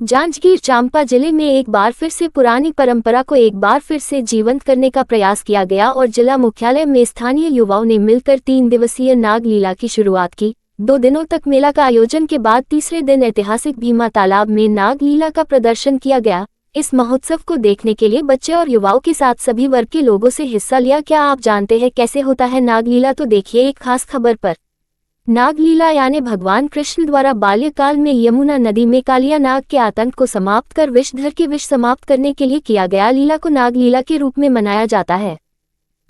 जांजगीर चांपा जिले में एक बार फिर से पुरानी परंपरा को एक बार फिर से जीवंत करने का प्रयास किया गया और जिला मुख्यालय में स्थानीय युवाओं ने मिलकर 3 दिवसीय नाग लीला की शुरुआत की। 2 दिनों तक मेला का आयोजन के बाद तीसरे दिन ऐतिहासिक भीमा तालाब में नाग लीला का प्रदर्शन किया गया। इस महोत्सव को देखने के लिए बच्चे और युवाओं के साथ सभी वर्ग के लोगों से हिस्सा लिया। क्या आप जानते हैं कैसे होता है नाग लीला? तो देखिए एक खास खबर पर। नाग लीला यानी भगवान कृष्ण द्वारा बाल्यकाल में यमुना नदी में कालिया नाग के आतंक को समाप्त कर विषधर के विष समाप्त करने के लिए किया गया लीला को नाग लीला के रूप में मनाया जाता है।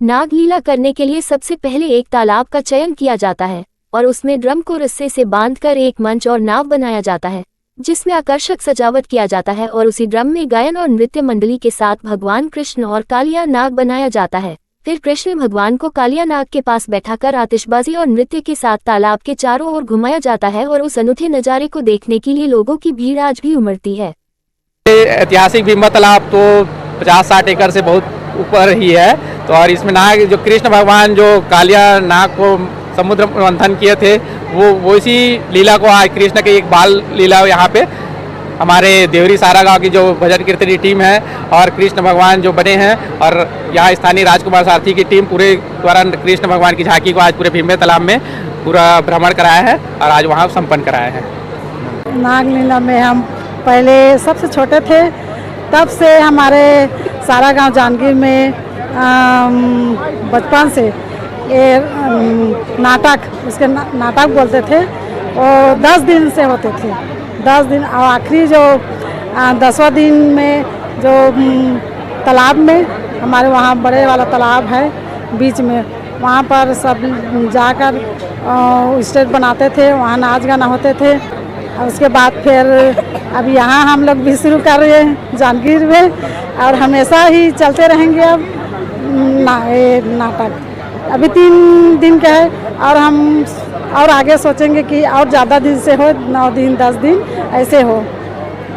नाग लीला करने के लिए सबसे पहले एक तालाब का चयन किया जाता है और उसमें ड्रम को रस्से से बांधकर एक मंच और नाव बनाया जाता है जिसमें आकर्षक सजावट किया जाता है और उसी ड्रम में गायन और नृत्य मंडली के साथ भगवान कृष्ण और कालिया नाग बनाया जाता है। फिर कृष्ण भगवान को कालिया नाग के पास बैठाकर आतिशबाजी और नृत्य के साथ तालाब के चारों ओर घुमाया जाता है और उस अनूठे नज़ारे को देखने के लिए लोगों की भीड़ आज भी उमड़ती है। ऐतिहासिक भीमा तालाब तो 50-60 एकड़ से बहुत ऊपर ही है। तो और इसमें नाग जो कृष्ण भगवान जो कालिया नाग को समुद्र मंथन किए थे वो इसी लीला को आज कृष्ण के एक बाल लीला यहाँ पे हमारे देवरी सारा गांव की जो भजन कीर्तनी टीम है और कृष्ण भगवान जो बने हैं और यहाँ स्थानीय राजकुमार सारथी की टीम पूरे द्वारा कृष्ण भगवान की झांकी को आज पूरे भीमे तालाब में पूरा भ्रमण कराया है और आज वहाँ संपन्न कराया है। नाग लीला में हम पहले सबसे छोटे थे तब से हमारे सारा गांव जांजगीर में बचपन से ये नाटक उसके नाटक बोलते थे और 10 दिन से होते थे। 10 दिन और आखिरी जो 10वां दिन में जो तालाब में हमारे वहाँ बड़े वाला तालाब है बीच में, वहाँ पर सब जाकर स्टेज बनाते थे, वहाँ नाच गाना होते थे। और उसके बाद फिर अब यहाँ हम लोग भी शुरू कर रहे हैं जांजगीर में और हमेशा ही चलते रहेंगे। अब नाटक अभी 3 दिन का है और हम और आगे सोचेंगे कि और ज़्यादा दिन से हो, 9 दिन 10 दिन ऐसे हो,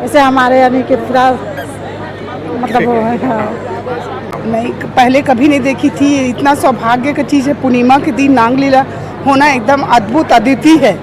ऐसे हमारे यानी कि पूरा मतलब वो है। हाँ। नहीं, पहले कभी नहीं देखी थी। इतना सौभाग्य की चीज़ है। पूर्णिमा के दिन नाग लीला होना एकदम अद्भुत अद्वितीय है।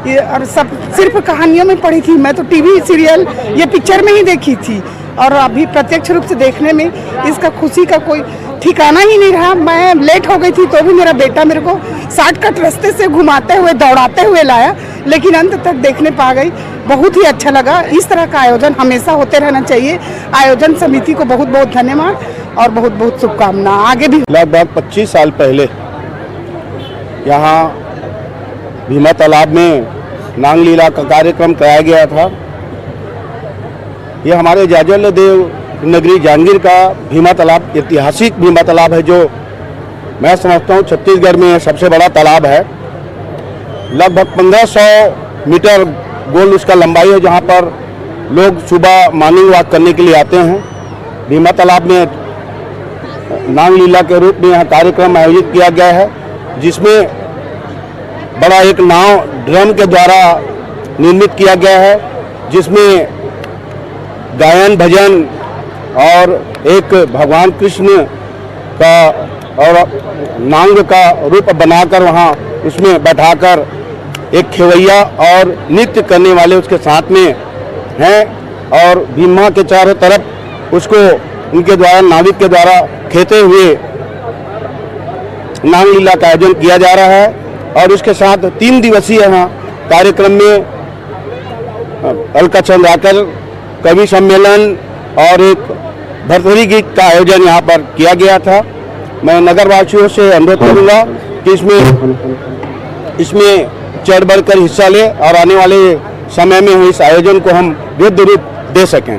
ये और सब सिर्फ कहानियों में पढ़ी थी, मैं तो टीवी सीरियल ये पिक्चर में ही देखी थी और अभी प्रत्यक्ष रूप से देखने में इसका खुशी का कोई ठिकाना ही नहीं रहा। मैं लेट हो गई थी तो भी मेरा बेटा मेरे को शॉर्टकट रास्ते से घुमाते हुए दौड़ाते हुए लाया, लेकिन अंत तक देखने पा गई। बहुत ही अच्छा लगा। इस तरह का आयोजन हमेशा होते रहना चाहिए। आयोजन समिति को बहुत बहुत धन्यवाद और बहुत बहुत शुभकामना आगे भी। लगभग 25 साल पहले यहाँ भीमा तालाब में नाग लीला का कार्यक्रम कराया गया था। ये हमारे जाजल देव नगरी जांजगीर का भीमा तालाब ऐतिहासिक भीमा तालाब है, जो मैं समझता हूँ छत्तीसगढ़ में सबसे बड़ा तालाब है। लगभग 1500 मीटर गोल उसका लंबाई है, जहाँ पर लोग सुबह मॉर्निंग वॉक करने के लिए आते हैं। भीमा तालाब में नाग लीला के रूप में यहाँ कार्यक्रम आयोजित किया गया है, जिसमें बड़ा एक नाव ड्रम के द्वारा निर्मित किया गया है, जिसमें गायन भजन और एक भगवान कृष्ण का और नांग का रूप बनाकर वहाँ उसमें बैठाकर एक खेवैया और नृत्य करने वाले उसके साथ में हैं और भीमा के चारों तरफ उसको उनके द्वारा नाविक के द्वारा खेते हुए नाग लीला का आयोजन किया जा रहा है। और उसके साथ 3 दिवसीय यहाँ कार्यक्रम में अलका चंद्राकर कवि सम्मेलन और एक भरथरी गीत का आयोजन यहाँ पर किया गया था। मैं नगरवासियों से अनुरोध करूँगा कि इसमें चढ़ बढ़कर हिस्सा ले और आने वाले समय में इस आयोजन को हम वृद्ध रूप दे सकें।